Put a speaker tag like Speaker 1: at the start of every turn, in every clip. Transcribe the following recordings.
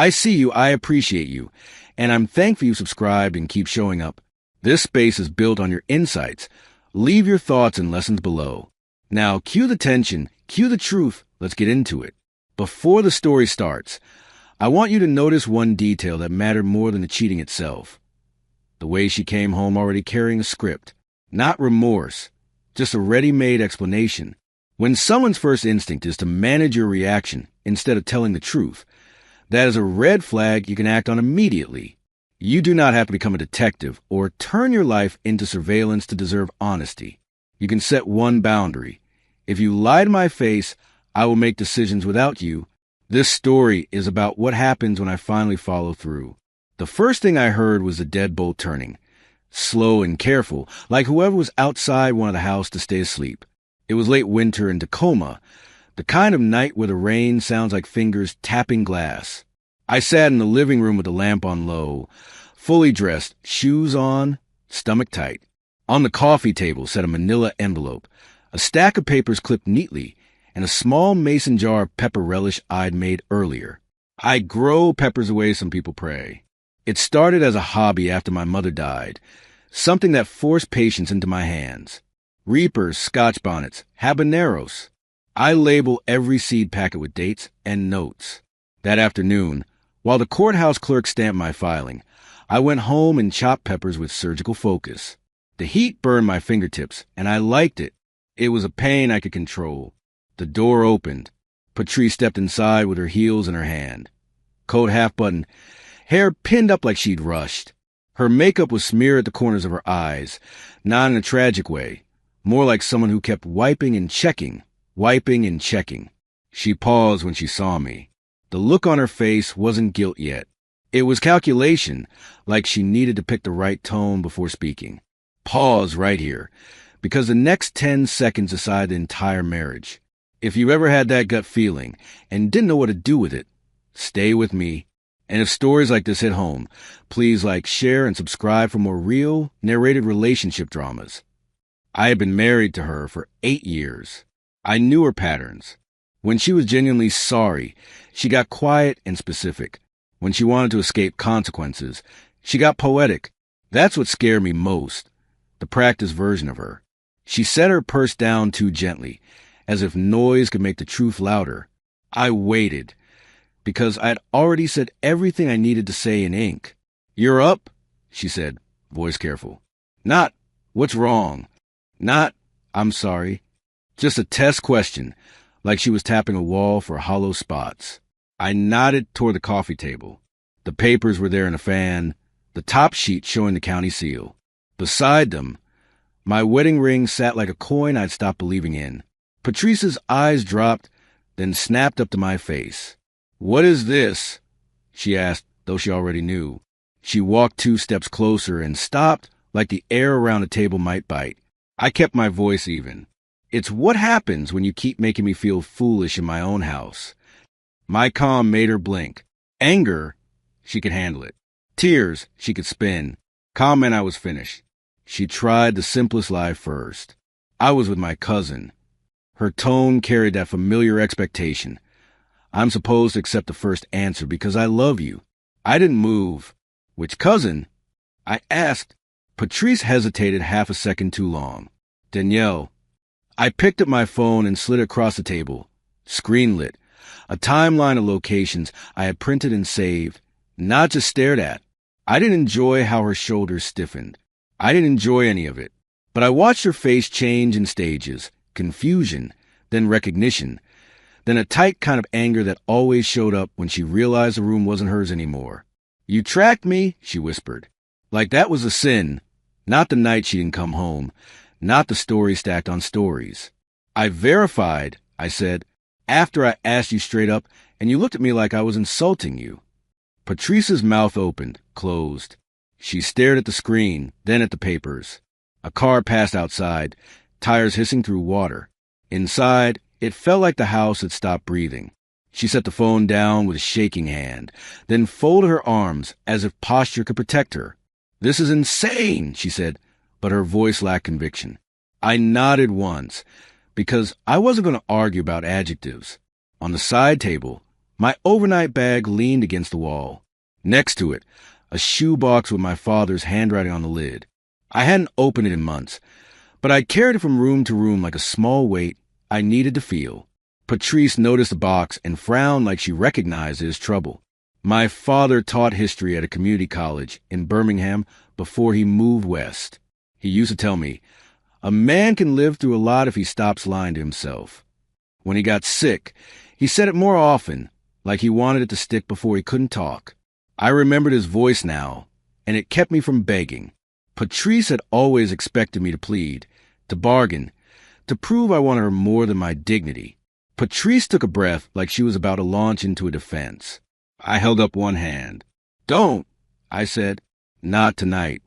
Speaker 1: I see you, I appreciate you, and I'm thankful you subscribed and keep showing up. This space is built on your insights. Leave your thoughts and lessons below. Now, cue the tension, cue the truth. Let's get into it. Before the story starts, I want you to notice one detail that mattered more than the cheating itself. The way she came home already carrying a script. Not remorse, just a ready-made explanation. When someone's first instinct is to manage your reaction instead of telling the truth, that is a red flag you can act on immediately. You do not have to become a detective or turn your life into surveillance to deserve honesty. You can set one boundary. If you lie to my face, I will make decisions without you. This story is about what happens when I finally follow through. The first thing I heard was the deadbolt turning. Slow and careful, like whoever was outside wanted the house to stay asleep. It was late winter in Tacoma, the kind of night where the rain sounds like fingers tapping glass. I sat in the living room with the lamp on low, fully dressed, shoes on, stomach tight. On the coffee table sat a manila envelope, a stack of papers clipped neatly, and a small mason jar of pepper relish I'd made earlier. I grow peppers the way some people pray. It started as a hobby after my mother died, something that forced patience into my hands. Reapers, Scotch bonnets, habaneros. I label every seed packet with dates and notes. That afternoon, while the courthouse clerk stamped my filing, I went home and chopped peppers with surgical focus. The heat burned my fingertips, and I liked it. It was a pain I could control. The door opened. Patrice stepped inside with her heels in her hand. Coat half buttoned, hair pinned up like she'd rushed. Her makeup was smeared at the corners of her eyes, not in a tragic way, more like someone who kept wiping and checking. She paused when she saw me. The look on her face wasn't guilt yet. It was calculation, like she needed to pick the right tone before speaking. Pause right here, because the next 10 seconds decide the entire marriage. If you ever had that gut feeling and didn't know what to do with it, stay with me. And if stories like this hit home, please like, share, and subscribe for more real, narrated relationship dramas. I had been married to her for 8 years. I knew her patterns. When she was genuinely sorry, she got quiet and specific. When she wanted to escape consequences, she got poetic. That's what scared me most, the practice version of her. She set her purse down too gently, as if noise could make the truth louder. I waited, because I had already said everything I needed to say in ink. "You're up," she said, voice careful. Not, "What's wrong?" Not, "I'm sorry." Just a test question, like she was tapping a wall for hollow spots. I nodded toward the coffee table. The papers were there in a fan, the top sheet showing the county seal. Beside them, my wedding ring sat like a coin I'd stopped believing in. Patrice's eyes dropped, then snapped up to my face. "What is this?" she asked, though she already knew. She walked 2 steps closer and stopped, like the air around the table might bite. I kept my voice even. "It's what happens when you keep making me feel foolish in my own house." My calm made her blink. Anger, she could handle it. Tears, she could spin. Comment, I was finished. She tried the simplest lie first. I was with my cousin. Her tone carried that familiar expectation. I'm supposed to accept the first answer because I love you. I didn't move. "Which cousin?" I asked. Patrice hesitated half a second too long. "Danielle." I picked up my phone and slid it across the table. Screen lit. A timeline of locations I had printed and saved, not just stared at. I didn't enjoy how her shoulders stiffened. I didn't enjoy any of it. But I watched her face change in stages. Confusion, then recognition, then a tight kind of anger that always showed up when she realized the room wasn't hers anymore. "You tracked me," she whispered. Like that was a sin. Not the night she didn't come home. Not the stories stacked on stories. "I verified," I said, "after I asked you straight up, and you looked at me like I was insulting you." Patrice's mouth opened, closed. She stared at the screen, then at the papers. A car passed outside, tires hissing through water. Inside, it felt like the house had stopped breathing. She set the phone down with a shaking hand, then folded her arms as if posture could protect her. "This is insane," she said, but her voice lacked conviction. I nodded once, because I wasn't going to argue about adjectives. On the side table, My overnight bag leaned against the wall. Next to it, a shoebox with my father's handwriting on the lid. I hadn't opened it in months, but I'd carried it from room to room like a small weight I needed to feel. Patrice noticed the box and frowned like she recognized his trouble. My father taught history at a community college in Birmingham before he moved west. He used to tell me, a man can live through a lot if he stops lying to himself. When he got sick, he said it more often, like he wanted it to stick before he couldn't talk. I remembered his voice now, and it kept me from begging. Patrice had always expected me to plead, to bargain, to prove I wanted her more than my dignity. Patrice took a breath like she was about to launch into a defense. I held up one hand. Don't, I said. Not tonight.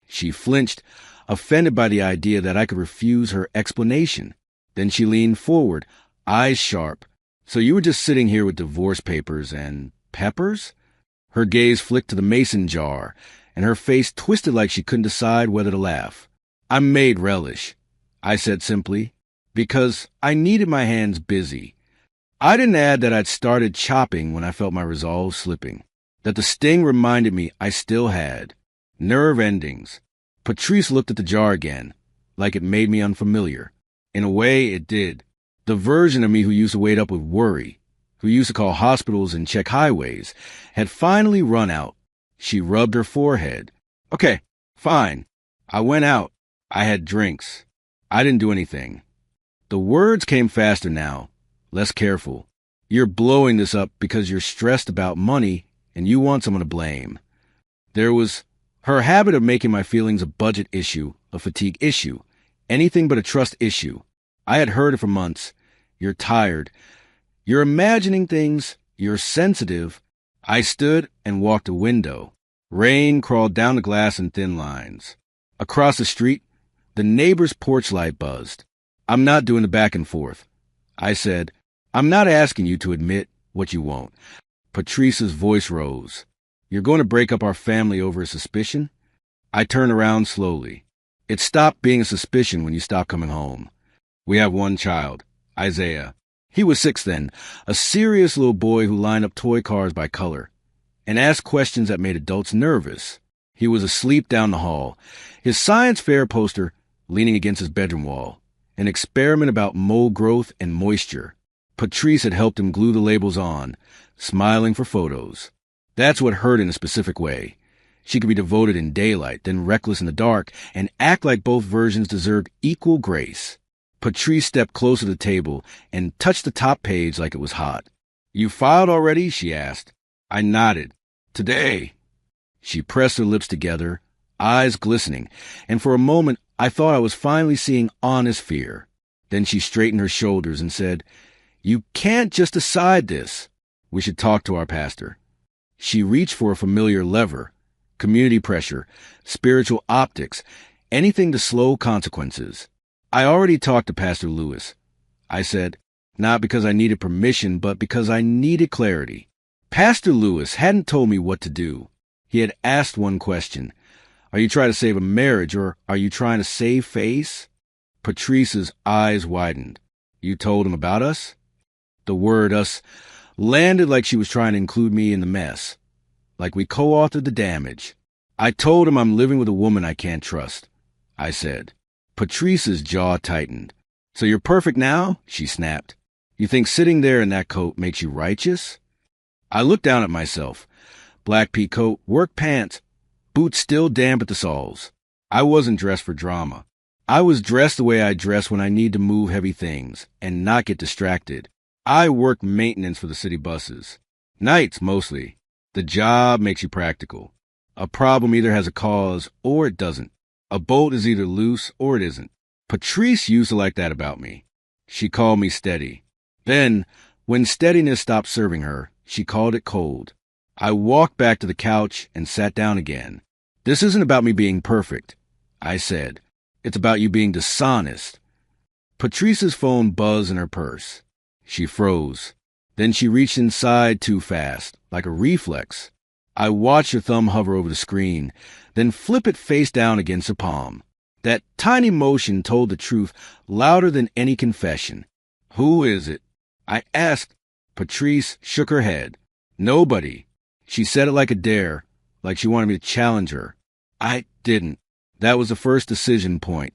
Speaker 1: She flinched, offended by the idea that I could refuse her explanation. Then she leaned forward, eyes sharp. So you were just sitting here with divorce papers and peppers? Her gaze flicked to the mason jar, and her face twisted like she couldn't decide whether to laugh. I made relish, I said simply, because I needed my hands busy. I didn't add that I'd started chopping when I felt my resolve slipping, that the sting reminded me I still had nerve endings. Patrice looked at the jar again, like it made me unfamiliar. In a way, it did. The version of me who used to wait up with worry, who used to call hospitals and check highways, had finally run out. She rubbed her forehead. Okay, fine. I went out. I had drinks. I didn't do anything. The words came faster now, less careful. You're blowing this up because you're stressed about money and you want someone to blame. There was her habit of making my feelings a budget issue, a fatigue issue, anything but a trust issue. I had heard it for months. You're tired. You're imagining things. You're sensitive. I stood and walked a window. Rain crawled down the glass in thin lines. Across the street, the neighbor's porch light buzzed. I'm not doing the back and forth. I said, I'm not asking you to admit what you won't. Patrice's voice rose. You're going to break up our family over a suspicion? I turned around slowly. It stopped being a suspicion when you stopped coming home. We have one child, Isaiah. He was 6 then, a serious little boy who lined up toy cars by color and asked questions that made adults nervous. He was asleep down the hall, his science fair poster leaning against his bedroom wall, an experiment about mold growth and moisture. Patrice had helped him glue the labels on, smiling for photos. That's what hurt in a specific way. She could be devoted in daylight, then reckless in the dark, and act like both versions deserved equal grace. Patrice stepped closer to the table and touched the top page like it was hot. You filed already? She asked. I nodded. Today. She pressed her lips together, eyes glistening, and for a moment I thought I was finally seeing honest fear. Then she straightened her shoulders and said, You can't just decide this. We should talk to our pastor. She reached for a familiar lever. Community pressure, spiritual optics, anything to slow consequences. I already talked to Pastor Lewis. I said, not because I needed permission, but because I needed clarity. Pastor Lewis hadn't told me what to do. He had asked one question. Are you trying to save a marriage, or are you trying to save face? Patrice's eyes widened. You told him about us? The word us landed like she was trying to include me in the mess, like we co-authored the damage. I told him I'm living with a woman I can't trust, I said. Patrice's jaw tightened. So you're perfect now? She snapped. You think sitting there in that coat makes you righteous? I looked down at myself. Black pea coat, work pants, boots still damp at the soles. I wasn't dressed for drama. I was dressed the way I dress when I need to move heavy things and not get distracted. I work maintenance for the city buses. Nights, mostly. The job makes you practical. A problem either has a cause or it doesn't. A bolt is either loose or it isn't. Patrice used to like that about me. She called me steady. Then, when steadiness stopped serving her, she called it cold. I walked back to the couch and sat down again. This isn't about me being perfect, I said. It's about you being dishonest. Patrice's phone buzzed in her purse. She froze. Then she reached inside too fast, like a reflex. I watched her thumb hover over the screen, then flip it face down against her palm. That tiny motion told the truth louder than any confession. Who is it? I asked, Patrice shook her head. Nobody. She said it like a dare, like she wanted me to challenge her. I didn't. That was the first decision point.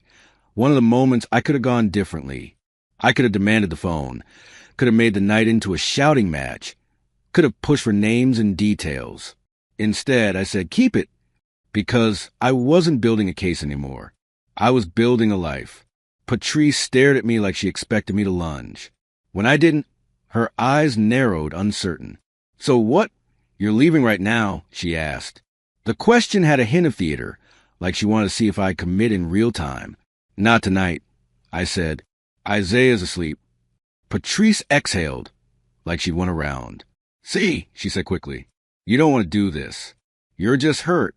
Speaker 1: One of the moments I could have gone differently. I could have demanded the phone, could have made the night into a shouting match, could have pushed for names and details. Instead, I said, keep it, because I wasn't building a case anymore. I was building a life. Patrice stared at me like she expected me to lunge. When I didn't, her eyes narrowed, uncertain. So what? You're leaving right now, she asked. The question had a hint of theater, like she wanted to see if I'd commit in real time. Not tonight, I said. Isaiah's asleep. Patrice exhaled, like she'd won a round. See, she said quickly, you don't want to do this. You're just hurt.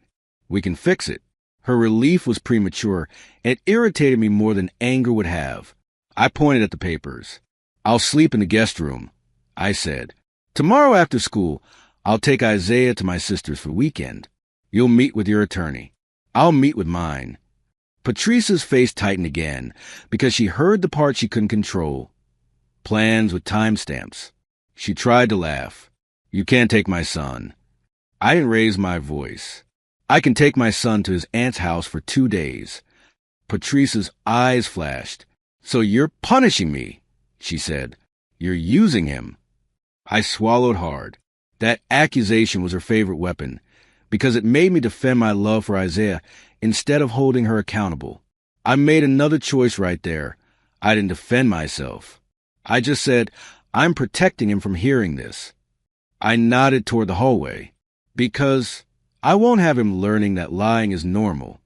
Speaker 1: We can fix it. Her relief was premature, and it irritated me more than anger would have. I pointed at the papers. I'll sleep in the guest room, I said. Tomorrow after school, I'll take Isaiah to my sister's for the weekend. You'll meet with your attorney. I'll meet with mine. Patrice's face tightened again, because she heard the part she couldn't control. Plans with timestamps. She tried to laugh. You can't take my son. I didn't raise my voice. I can take my son to his aunt's house for 2 days. Patrice's eyes flashed. So you're punishing me, she said. You're using him. I swallowed hard. That accusation was her favorite weapon, because it made me defend my love for Isaiah instead of holding her accountable. I made another choice right there. I didn't defend myself. I just said, I'm protecting him from hearing this. I nodded toward the hallway, because I won't have him learning that lying is normal.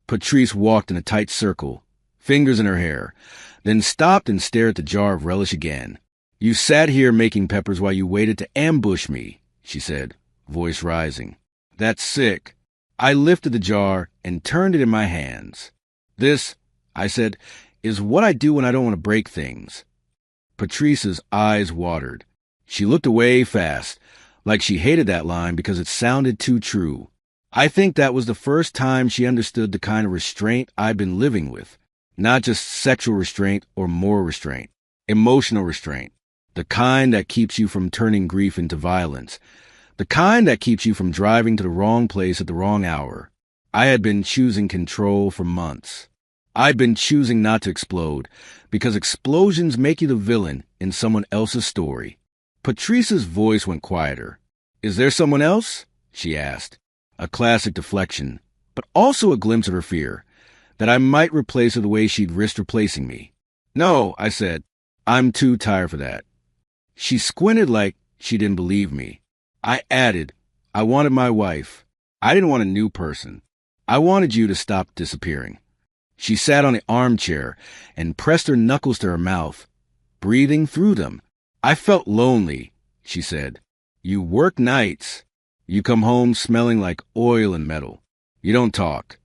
Speaker 1: Patrice walked in a tight circle, fingers in her hair, then stopped and stared at the jar of relish again. You sat here making peppers while you waited to ambush me, she said, voice rising. That's sick. I lifted the jar and turned it in my hands. This, I said, is what I do when I don't want to break things. Patrice's eyes watered. She looked away fast, like she hated that line because it sounded too true. I think that was the first time she understood the kind of restraint I'd been living with. Not just sexual restraint or moral restraint. Emotional restraint. The kind that keeps you from turning grief into violence. The kind that keeps you from driving to the wrong place at the wrong hour. I had been choosing control for months. I'd been choosing not to explode, because explosions make you the villain in someone else's story. Patrice's voice went quieter. Is there someone else? She asked. A classic deflection, but also a glimpse of her fear, that I might replace her the way she'd risked replacing me. No, I said. I'm too tired for that. She squinted like she didn't believe me. I added, I wanted my wife. I didn't want a new person. I wanted you to stop disappearing. She sat on the armchair and pressed her knuckles to her mouth, breathing through them. I felt lonely, she said. You work nights. You come home smelling like oil and metal. You don't talk.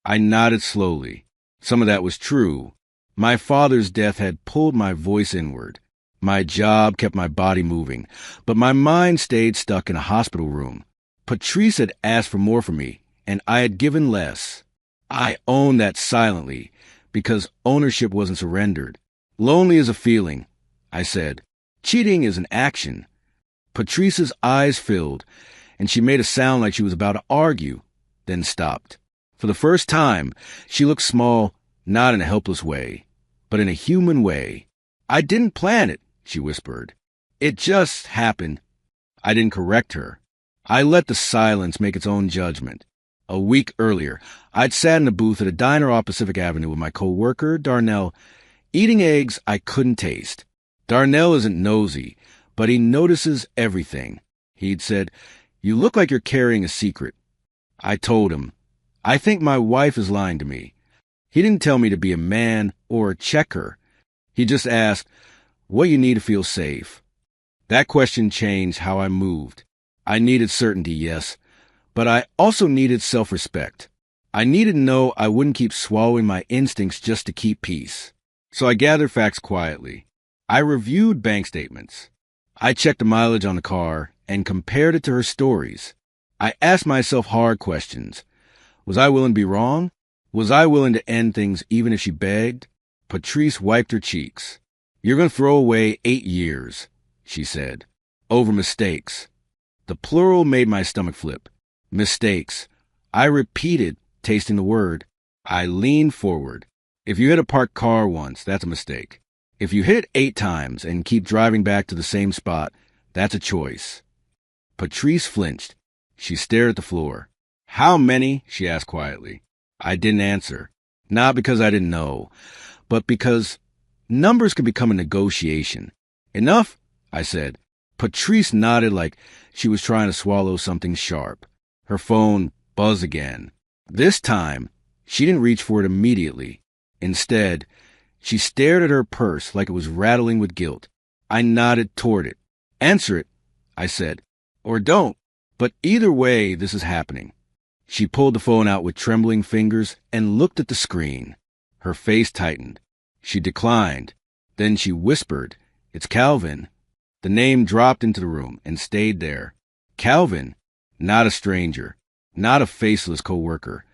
Speaker 1: I nodded slowly. Some of that was true. My father's death had pulled my voice inward. My job kept my body moving, but my mind stayed stuck in a hospital room. Patrice had asked for more from me, and I had given less. I owned that silently, because ownership wasn't surrendered. Lonely is a feeling, I said. Cheating is an action. Patrice's eyes filled, and she made a sound like she was about to argue, then stopped. For the first time, she looked small, not in a helpless way, but in a human way. I didn't plan it, she whispered. It just happened. I didn't correct her. I let the silence make its own judgment. A week earlier, I'd sat in a booth at a diner off Pacific Avenue with my coworker, Darnell, eating eggs I couldn't taste. Darnell isn't nosy, but he notices everything. He'd said, You look like you're carrying a secret. I told him, I think my wife is lying to me. He didn't tell me to be a man or check her. He just asked, what you need to feel safe. That question changed how I moved. I needed certainty, yes, but I also needed self-respect. I needed to know I wouldn't keep swallowing my instincts just to keep peace. So I gathered facts quietly. I reviewed bank statements. I checked the mileage on the car and compared it to her stories. I asked myself hard questions. Was I willing to be wrong? Was I willing to end things even if she begged? Patrice wiped her cheeks. You're going to throw away 8 years, she said. Over mistakes. The plural made my stomach flip. Mistakes. I repeated, tasting the word. I leaned forward. If you hit a parked car once, that's a mistake. If you hit it 8 times and keep driving back to the same spot, that's a choice. Patrice flinched. She stared at the floor. How many? She asked quietly. I didn't answer. Not because I didn't know, but because numbers could become a negotiation. Enough? I said. Patrice nodded like she was trying to swallow something sharp. Her phone buzzed again. This time, she didn't reach for it immediately. Instead, she stared at her purse like it was rattling with guilt. I nodded toward it. Answer it, I said. Or don't. But either way, this is happening. She pulled the phone out with trembling fingers and looked at the screen. Her face tightened. She declined. Then she whispered, It's Calvin. The name dropped into the room and stayed there. Calvin, not a stranger, not a faceless coworker,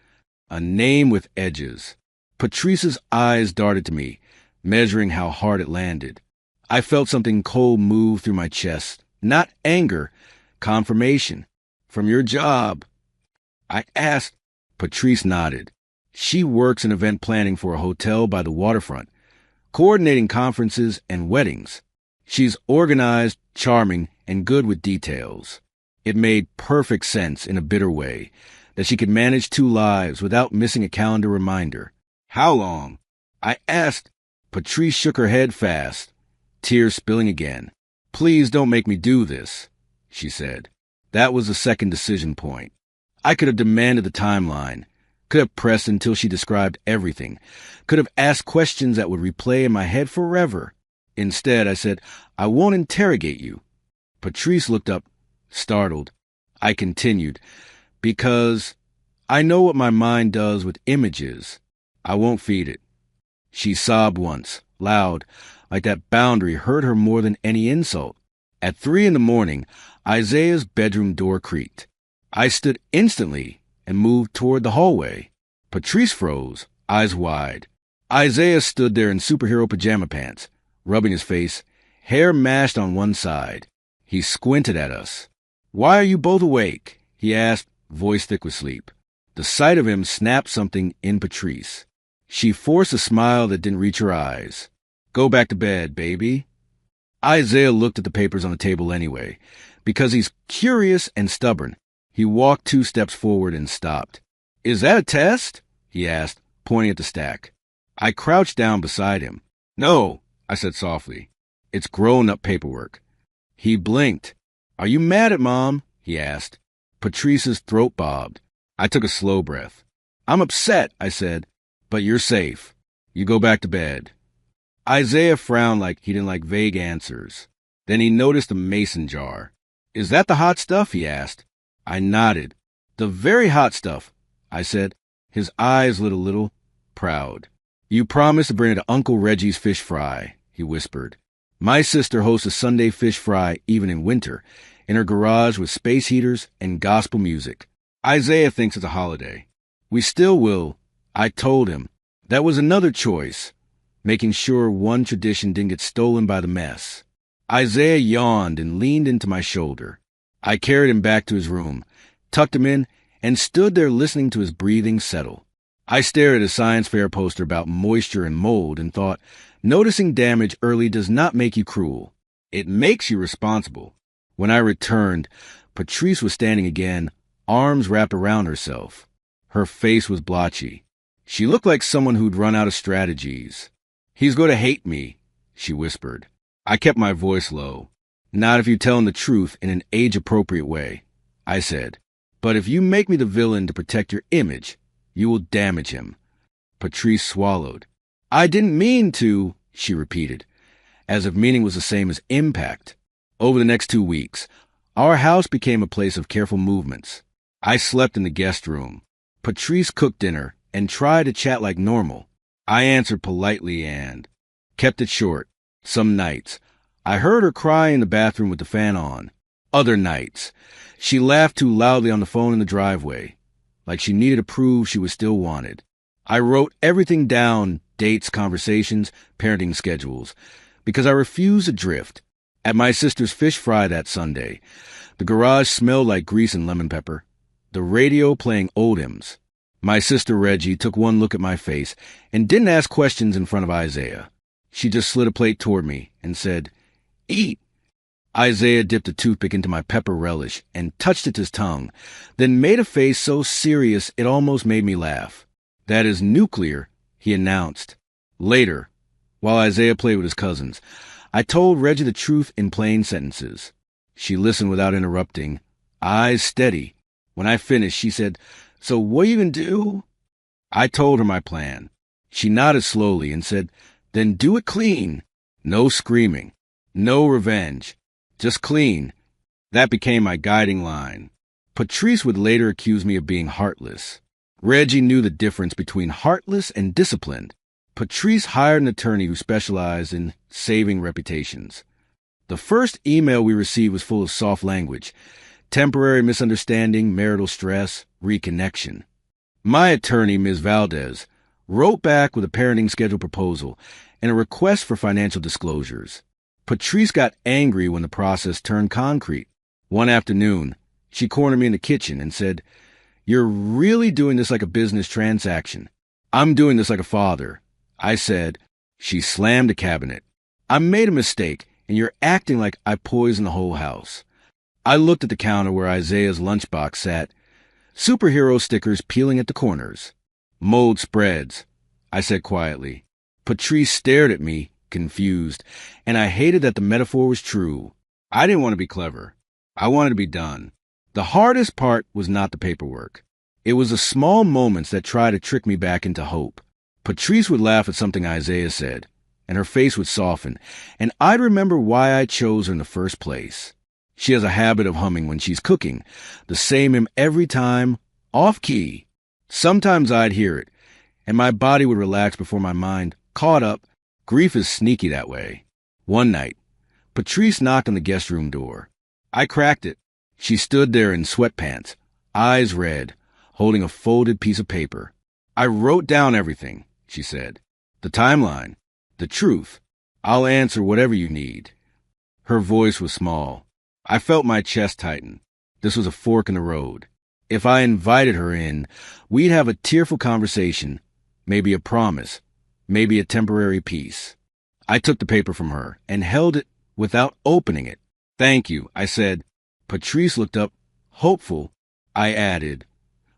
Speaker 1: a name with edges. Patrice's eyes darted to me, measuring how hard it landed. I felt something cold move through my chest. Not anger, confirmation. From your job. I asked. Patrice nodded. She works in event planning for a hotel by the waterfront, coordinating conferences and weddings. She's organized, charming, and good with details. It made perfect sense in a bitter way that she could manage 2 lives without missing a calendar reminder. How long? I asked. Patrice shook her head fast, tears spilling again. Please don't make me do this, she said. That was the second decision point. I could have demanded the timeline, could have pressed until she described everything, could have asked questions that would replay in my head forever. Instead, I said, I won't interrogate you. Patrice looked up, startled. I continued, because I know what my mind does with images. I won't feed it. She sobbed once, loud, like that boundary hurt her more than any insult. At 3 a.m, Isaiah's bedroom door creaked. I stood instantly and moved toward the hallway. Patrice froze, eyes wide. Isaiah stood there in superhero pajama pants, rubbing his face, hair mashed on one side. He squinted at us. Why are you both awake? He asked, voice thick with sleep. The sight of him snapped something in Patrice. She forced a smile that didn't reach her eyes. Go back to bed, baby. Isaiah looked at the papers on the table anyway. Because he's curious and stubborn, he walked 2 steps forward and stopped. Is that a test? He asked, pointing at the stack. I crouched down beside him. No, I said softly. It's grown-up paperwork. He blinked. Are you mad at Mom? He asked. Patrice's throat bobbed. I took a slow breath. I'm upset, I said, but you're safe. You go back to bed. Isaiah frowned like he didn't like vague answers. Then he noticed a mason jar. Is that the hot stuff? He asked. I nodded. The very hot stuff, I said. His eyes lit a little, proud. You promised to bring it to Uncle Reggie's fish fry, he whispered. My sister hosts a Sunday fish fry even in winter, in her garage with space heaters and gospel music. Isaiah thinks it's a holiday. We still will, I told him. That was another choice, making sure one tradition didn't get stolen by the mess. Isaiah yawned and leaned into my shoulder. I carried him back to his room, tucked him in, and stood there listening to his breathing settle. I stared at a science fair poster about moisture and mold and thought, noticing damage early does not make you cruel. It makes you responsible. When I returned, Patrice was standing again, arms wrapped around herself. Her face was blotchy. She looked like someone who'd run out of strategies. He's going to hate me, she whispered. I kept my voice low. Not if you tell him the truth in an age-appropriate way, I said. But if you make me the villain to protect your image, you will damage him. Patrice swallowed. I didn't mean to, she repeated, as if meaning was the same as impact. Over the next 2 weeks, our house became a place of careful movements. I slept in the guest room. Patrice cooked dinner and tried to chat like normal. I answered politely and kept it short. Some nights, I heard her cry in the bathroom with the fan on. Other nights, she laughed too loudly on the phone in the driveway, like she needed to prove she was still wanted. I wrote everything down, dates, conversations, parenting schedules, because I refused to drift. At my sister's fish fry that Sunday, the garage smelled like grease and lemon pepper. The radio playing old hymns. My sister Reggie took one look at my face and didn't ask questions in front of Isaiah. She just slid a plate toward me and said, "Eat." Isaiah dipped a toothpick into my pepper relish and touched it to his tongue, then made a face so serious it almost made me laugh. "That is nuclear," he announced. Later, while Isaiah played with his cousins, I told Reggie the truth in plain sentences. She listened without interrupting, eyes steady. When I finished, she said, "So what are you going to do?" I told her my plan. She nodded slowly and said, "Then do it clean. No screaming. No revenge. Just clean." That became my guiding line. Patrice would later accuse me of being heartless. Reggie knew the difference between heartless and disciplined. Patrice hired an attorney who specialized in saving reputations. The first email we received was full of soft language. Temporary misunderstanding, marital stress, reconnection. My attorney, Ms. Valdez, wrote back with a parenting schedule proposal and a request for financial disclosures. Patrice got angry when the process turned concrete. One afternoon, she cornered me in the kitchen and said, "You're really doing this like a business transaction. I'm doing this like a father." I said. She slammed the cabinet. "I made a mistake, and you're acting like I poisoned the whole house." I looked at the counter where Isaiah's lunchbox sat, superhero stickers peeling at the corners. "Mold spreads," I said quietly. Patrice stared at me, confused, and I hated that the metaphor was true. I didn't want to be clever. I wanted to be done. The hardest part was not the paperwork. It was the small moments that tried to trick me back into hope. Patrice would laugh at something Isaiah said, and her face would soften, and I'd remember why I chose her in the first place. She has a habit of humming when she's cooking, the same hymn every time, off key. Sometimes I'd hear it, and my body would relax before my mind caught up. Grief is sneaky that way. One night, Patrice knocked on the guest room door. I cracked it. She stood there in sweatpants, eyes red, holding a folded piece of paper. "I wrote down everything," she said. "The timeline, the truth. I'll answer whatever you need." Her voice was small. I felt my chest tighten. This was a fork in the road. If I invited her in, we'd have a tearful conversation, maybe a promise, maybe a temporary peace. I took the paper from her and held it without opening it. "Thank you," I said. Patrice looked up, hopeful. I added,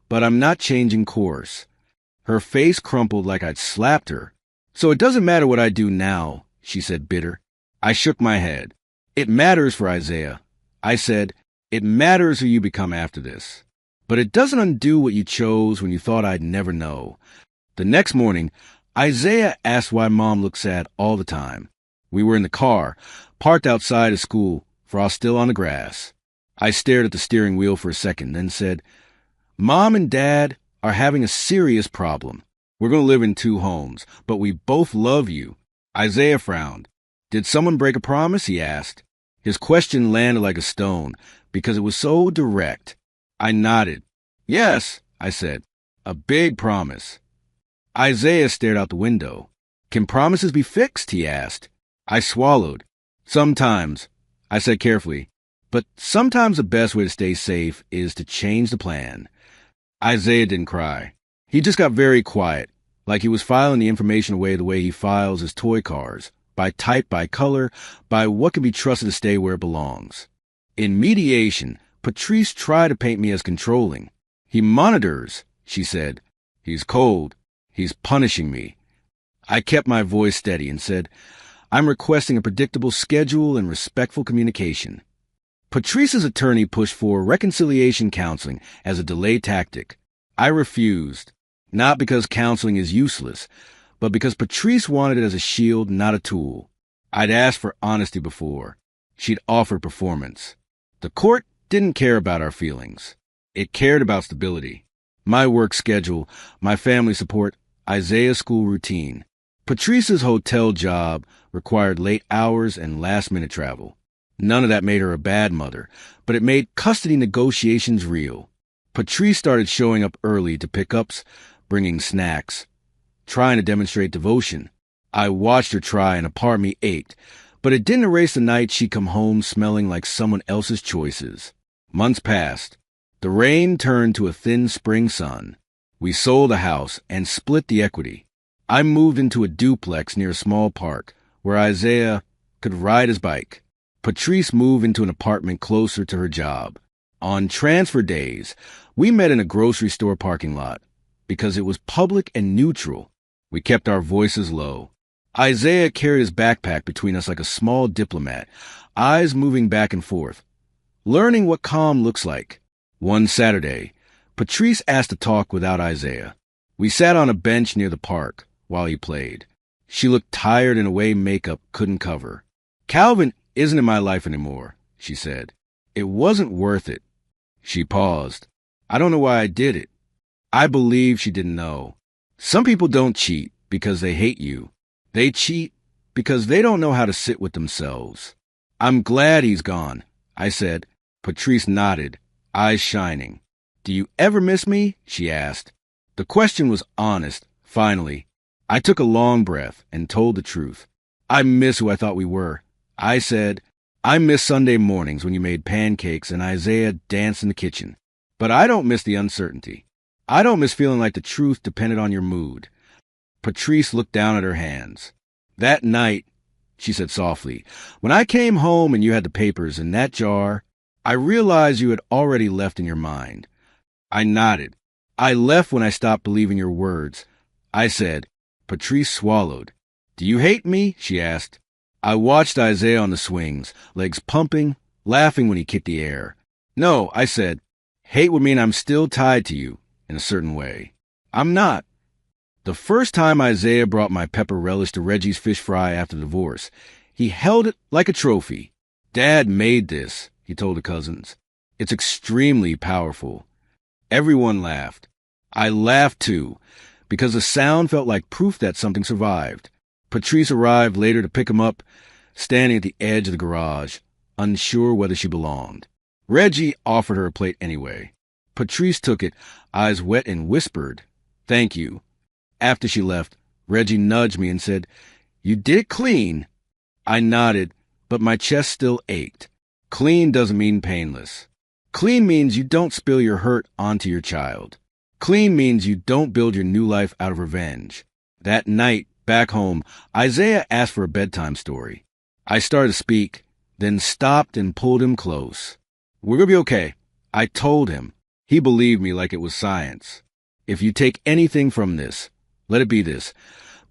Speaker 1: "But I'm not changing course." Her face crumpled like I'd slapped her. "So it doesn't matter what I do now," she said, bitter. I shook my head. "It matters for Isaiah." I said, "It matters who you become after this. But it doesn't undo what you chose when you thought I'd never know." The next morning, Isaiah asked why Mom looked sad all the time. We were in the car, parked outside of school, frost still on the grass. I stared at the steering wheel for a second, then said, "Mom and Dad are having a serious problem. We're going to live in 2 homes, but we both love you." Isaiah frowned. "Did someone break a promise?" he asked. His question landed like a stone because it was so direct. I nodded. "Yes," I said. "A big promise." Isaiah stared out the window. "Can promises be fixed?" he asked. I swallowed. "Sometimes," I said carefully, "but sometimes the best way to stay safe is to change the plan." Isaiah didn't cry. He just got very quiet, like he was filing the information away the way he files his toy cars, by type, by color, by what can be trusted to stay where it belongs. In mediation, Patrice tried to paint me as controlling. "He monitors," she said. "He's cold. He's punishing me." I kept my voice steady and said, "I'm requesting a predictable schedule and respectful communication." Patrice's attorney pushed for reconciliation counseling as a delay tactic. I refused, not because counseling is useless, but because Patrice wanted it as a shield, not a tool. I'd asked for honesty before. She'd offered performance. The court didn't care about our feelings. It cared about stability. My work schedule, my family support, Isaiah's school routine. Patrice's hotel job required late hours and last-minute travel. None of that made her a bad mother, but it made custody negotiations real. Patrice started showing up early to pickups, bringing snacks, trying to demonstrate devotion. I watched her try and a part of me ached, But it didn't erase the night she'd come home smelling like someone else's choices. Months passed. The rain turned to a thin spring sun. We sold a house and split the equity. I moved into a duplex near a small park where Isaiah could ride his bike. Patrice moved into an apartment closer to her job. On transfer days, we met in a grocery store parking lot. Because it was public and neutral, we kept our voices low. Isaiah carried his backpack between us like a small diplomat, eyes moving back and forth, learning what calm looks like. One Saturday, Patrice asked to talk without Isaiah. We sat on a bench near the park while he played. She looked tired in a way makeup couldn't cover. "Calvin isn't in my life anymore," she said. "It wasn't worth it." She paused. I don't know why I did it. I believe she didn't know. Some people don't cheat because they hate you. They cheat because they don't know how to sit with themselves. "I'm glad he's gone," I said. Patrice nodded, eyes shining. "Do you ever miss me?" she asked. The question was honest, finally. I took a long breath and told the truth. "I miss who I thought we were." I said, "I miss Sunday mornings when you made pancakes and Isaiah danced in the kitchen. But I don't miss the uncertainty. I don't miss feeling like the truth depended on your mood." Patrice looked down at her hands. "That night," she said softly, "when I came home and you had the papers in that jar, I realized you had already left in your mind." I nodded. "I left when I stopped believing your words." I said. Patrice swallowed. "Do you hate me?" she asked. I watched Isaiah on the swings, legs pumping, laughing when he kicked the air. "No," I said. "Hate would mean I'm still tied to you, in a certain way." "I'm not." The first time Isaiah brought my pepper relish to Reggie's fish fry after the divorce, he held it like a trophy. "Dad made this," he told the cousins. "It's extremely powerful." Everyone laughed. I laughed too, because the sound felt like proof that something survived. Patrice arrived later to pick him up, standing at the edge of the garage, unsure whether she belonged. Reggie offered her a plate anyway. Patrice took it, eyes wet, and whispered, "Thank you." After she left, Reggie nudged me and said, "You did it clean." I nodded, but my chest still ached. Clean doesn't mean painless. Clean means you don't spill your hurt onto your child. Clean means you don't build your new life out of revenge. That night, back home, Isaiah asked for a bedtime story. I started to speak, then stopped and pulled him close. "We're gonna be okay," I told him. He believed me like it was science. "If you take anything from this, let it be this.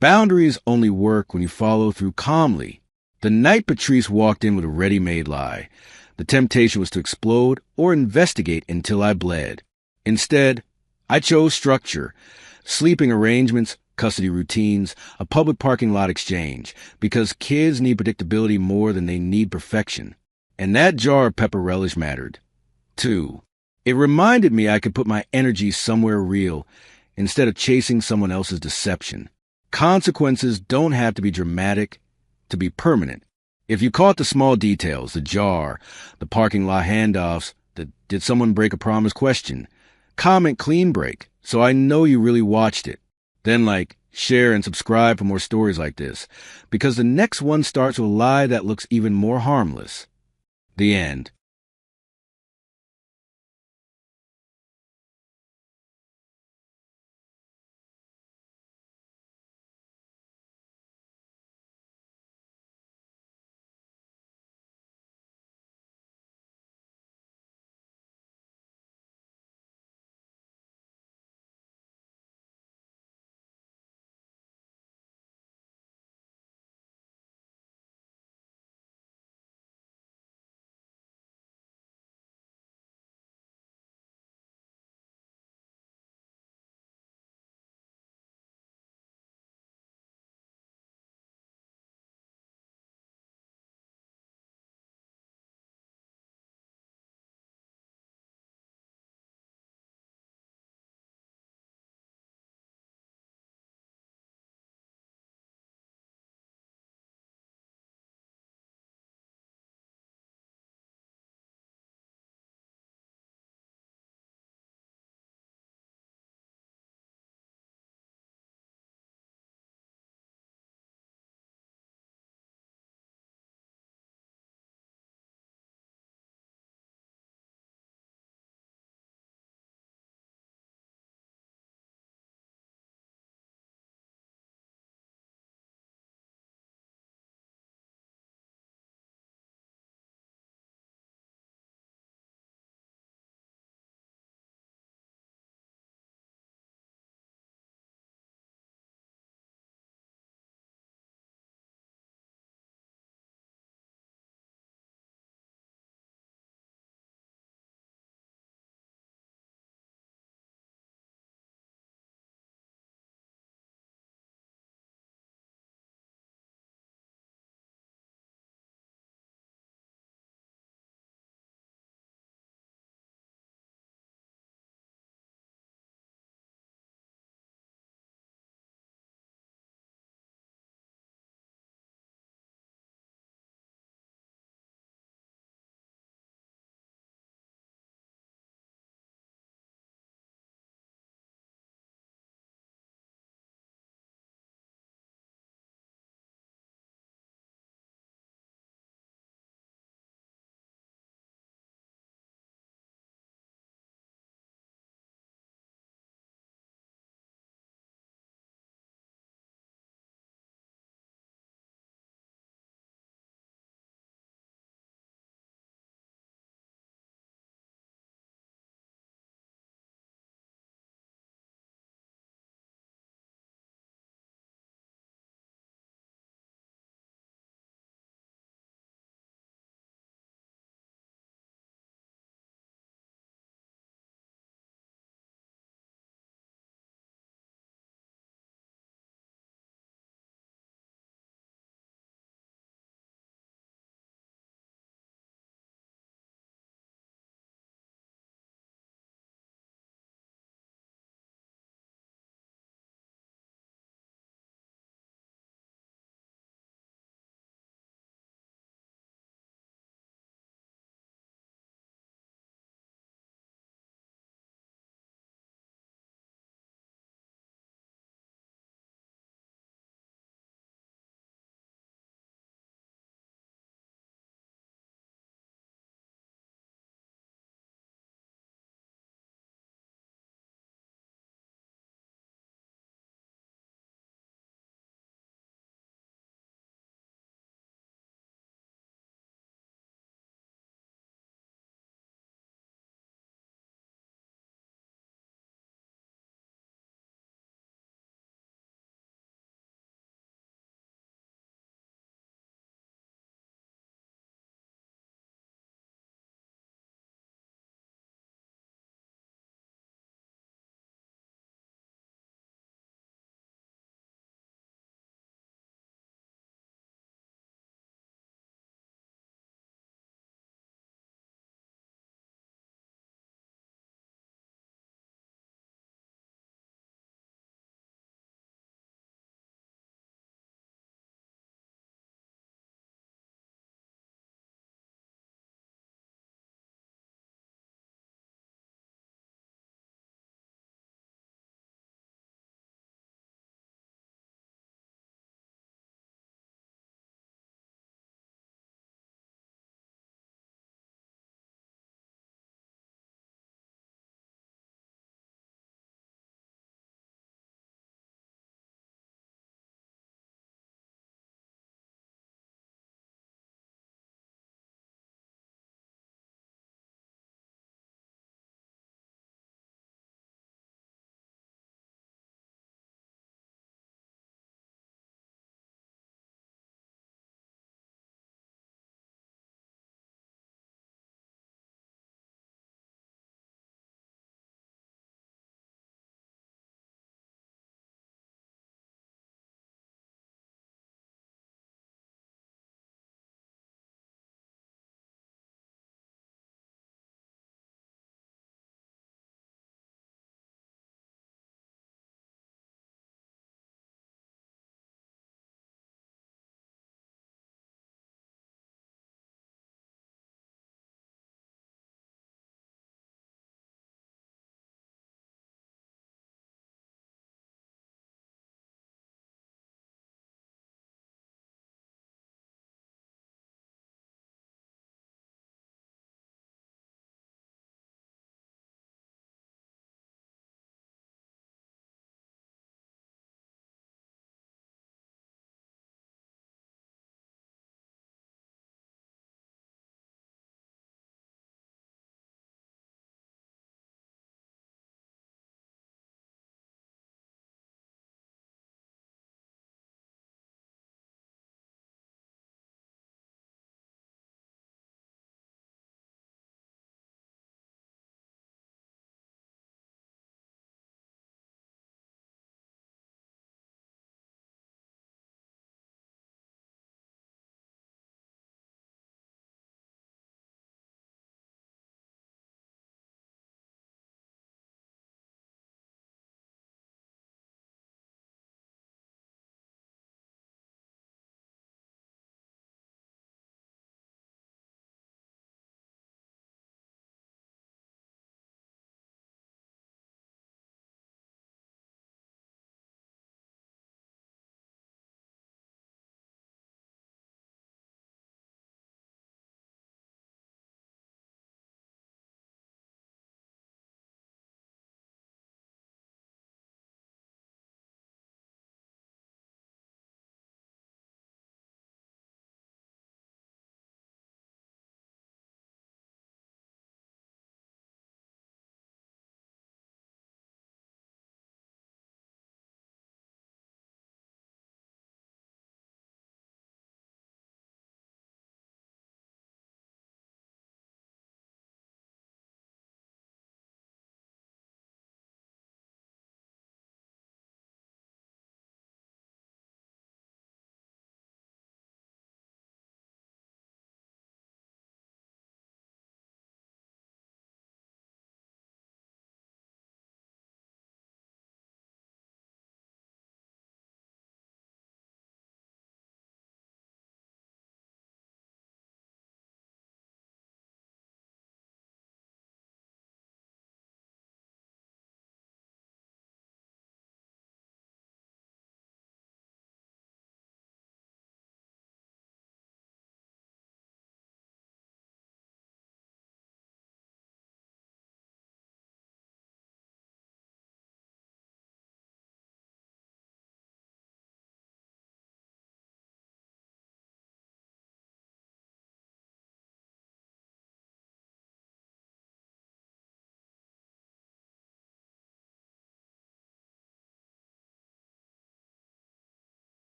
Speaker 1: Boundaries only work when you follow through calmly." The night Patrice walked in with a ready-made lie, the temptation was to explode or investigate until I bled. Instead, I chose structure, sleeping arrangements, custody routines, a public parking lot exchange, because kids need predictability more than they need perfection. And that jar of pepper relish mattered. 2. It reminded me I could put my energy somewhere real instead of chasing someone else's deception. Consequences don't have to be dramatic to be permanent. If you caught the small details, the jar, the parking lot handoffs, the "did someone break a promise" question, comment clean break, so I know you really watched it. Then share and subscribe for more stories like this, because the next one starts with a lie that looks even more harmless. The end.